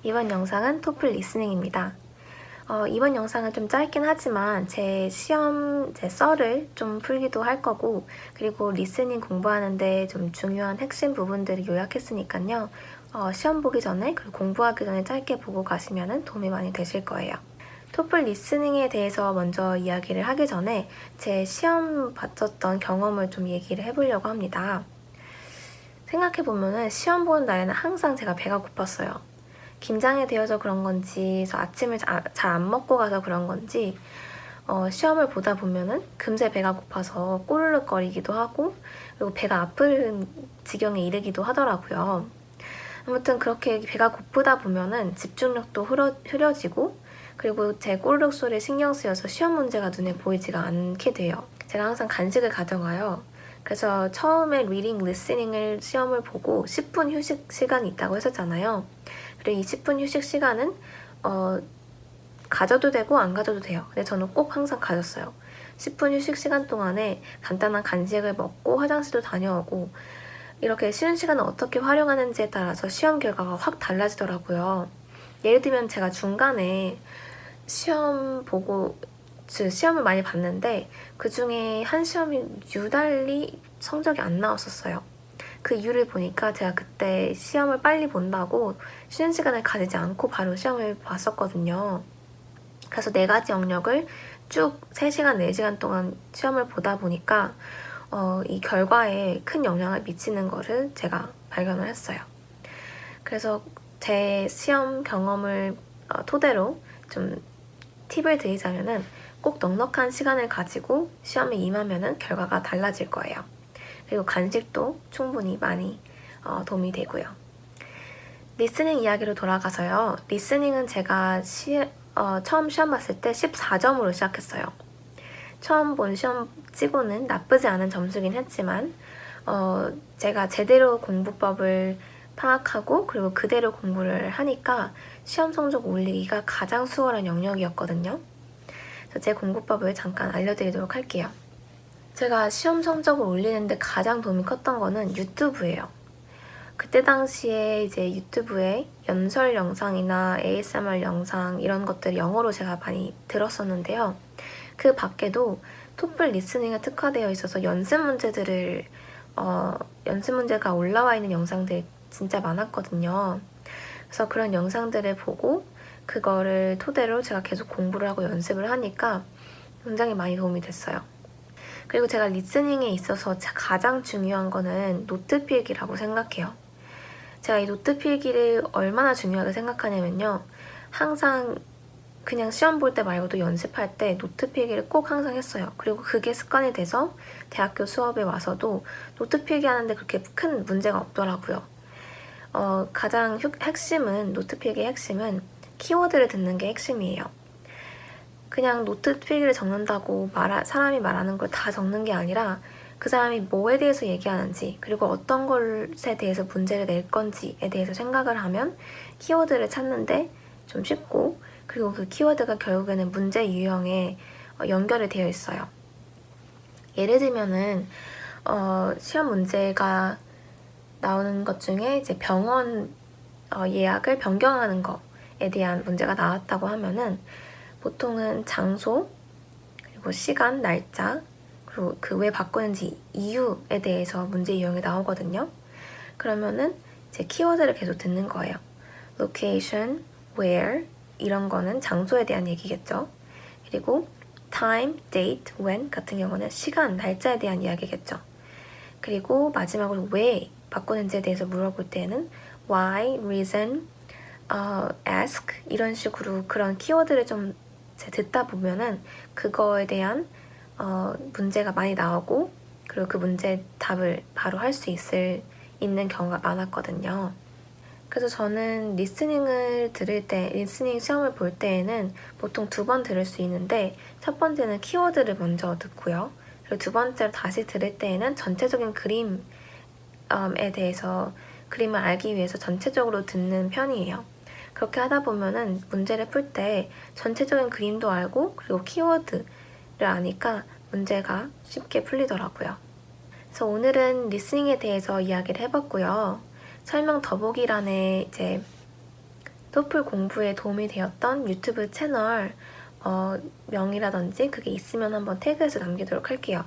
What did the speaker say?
이번 영상은 토플 리스닝입니다. 이번 영상은 좀 짧긴 하지만 제 시험 썰을 좀 풀기도 할 거고, 그리고 리스닝 공부하는데 좀 중요한 핵심 부분들을 요약했으니까요. 시험 보기 전에 그리고 공부하기 전에 짧게 보고 가시면 도움이 많이 되실 거예요. 토플 리스닝에 대해서 먼저 이야기를 하기 전에 제 시험 봤었던 경험을 좀 얘기를 해보려고 합니다. 생각해보면 시험 보는 날에는 항상 제가 배가 고팠어요. 긴장이 되어서 그런 건지, 아침을 잘 안 먹고 가서 그런 건지, 시험을 보다 보면은 금세 배가 고파서 꼬르륵거리기도 하고, 그리고 배가 아픈 지경에 이르기도 하더라고요. 아무튼 그렇게 배가 고프다 보면은 집중력도 흐려지고, 그리고 제 꼬르륵 소리에 신경 쓰여서 시험 문제가 눈에 보이지가 않게 돼요. 제가 항상 간식을 가져가요. 그래서 처음에 리딩, 리스닝을 시험을 보고 10분 휴식 시간이 있다고 했었잖아요. 그리고 이 10분 휴식 시간은 가져도 되고 안 가져도 돼요. 근데 저는 꼭 항상 가졌어요. 10분 휴식 시간 동안에 간단한 간식을 먹고 화장실도 다녀오고, 이렇게 쉬는 시간을 어떻게 활용하는지에 따라서 시험 결과가 확 달라지더라고요. 예를 들면 제가 중간에 시험을 많이 봤는데 그 중에 한 시험이 유달리 성적이 안 나왔었어요. 그 이유를 보니까 제가 그때 시험을 빨리 본다고 쉬는 시간을 가지지 않고 바로 시험을 봤었거든요. 그래서 4가지 영역을 쭉 3시간, 4시간 동안 시험을 보다 보니까 이 결과에 큰 영향을 미치는 거를 제가 발견을 했어요. 그래서 제 시험 경험을 토대로 좀 팁을 드리자면은 꼭 넉넉한 시간을 가지고 시험에 임하면은 결과가 달라질 거예요. 그리고 간식도 충분히 많이 도움이 되고요. 리스닝 이야기로 돌아가서요. 리스닝은 제가 처음 시험 봤을 때 14점으로 시작했어요. 처음 본 시험 치고는 나쁘지 않은 점수긴 했지만 제가 제대로 공부법을 파악하고 그리고 그대로 공부를 하니까 시험 성적 올리기가 가장 수월한 영역이었거든요. 그래서 제 공부법을 잠깐 알려드리도록 할게요. 제가 시험 성적을 올리는데 가장 도움이 컸던 거는 유튜브예요. 그때 당시에 이제 유튜브에 연설 영상이나 ASMR 영상 이런 것들을 영어로 제가 많이 들었었는데요. 그 밖에도 토플 리스닝에 특화되어 있어서 연습 문제가 올라와 있는 영상들이 진짜 많았거든요. 그래서 그런 영상들을 보고 그거를 토대로 제가 계속 공부를 하고 연습을 하니까 굉장히 많이 도움이 됐어요. 그리고 제가 리스닝에 있어서 가장 중요한 거는 노트 필기라고 생각해요. 제가 이 노트 필기를 얼마나 중요하게 생각하냐면요. 항상 그냥 시험 볼 때 말고도 연습할 때 노트 필기를 꼭 항상 했어요. 그리고 그게 습관이 돼서 대학교 수업에 와서도 노트 필기하는데 그렇게 큰 문제가 없더라고요. 가장 노트 필기의 핵심은 키워드를 듣는 게 핵심이에요. 그냥 노트 필기를 적는다고 사람이 말하는 걸 다 적는 게 아니라 그 사람이 뭐에 대해서 얘기하는지, 그리고 어떤 것에 대해서 문제를 낼 건지에 대해서 생각을 하면 키워드를 찾는데 좀 쉽고, 그리고 그 키워드가 결국에는 문제 유형에 연결이 되어 있어요. 예를 들면은 시험 문제가 나오는 것 중에 이제 병원 예약을 변경하는 거에 대한 문제가 나왔다고 하면은 보통은 장소, 그리고 시간, 날짜, 그리고 그 왜 바꾸는지 이유에 대해서 문제 유형이 나오거든요. 그러면은 이제 키워드를 계속 듣는 거예요. location, where 이런 거는 장소에 대한 얘기겠죠. 그리고 time, date, when 같은 경우는 시간, 날짜에 대한 이야기겠죠. 그리고 마지막으로 왜 바꾸는지에 대해서 물어볼 때는 why, reason, ask 이런 식으로 그런 키워드를 좀 듣다 보면은 그거에 대한 문제가 많이 나오고, 그리고 그 문제 답을 바로 할 수 있는 경우가 많았거든요. 그래서 저는 리스닝 시험을 볼 때에는 보통 2번 들을 수 있는데, 첫 번째는 키워드를 먼저 듣고요. 그리고 두 번째로 다시 들을 때에는 전체적인 그림에 대해서, 그림을 알기 위해서 전체적으로 듣는 편이에요. 그렇게 하다 보면은 문제를 풀 때 전체적인 그림도 알고 그리고 키워드를 아니까 문제가 쉽게 풀리더라고요. 그래서 오늘은 리스닝에 대해서 이야기를 해봤고요. 설명 더보기란에 이제 토플 공부에 도움이 되었던 유튜브 채널 명이라든지 그게 있으면 한번 태그해서 남기도록 할게요.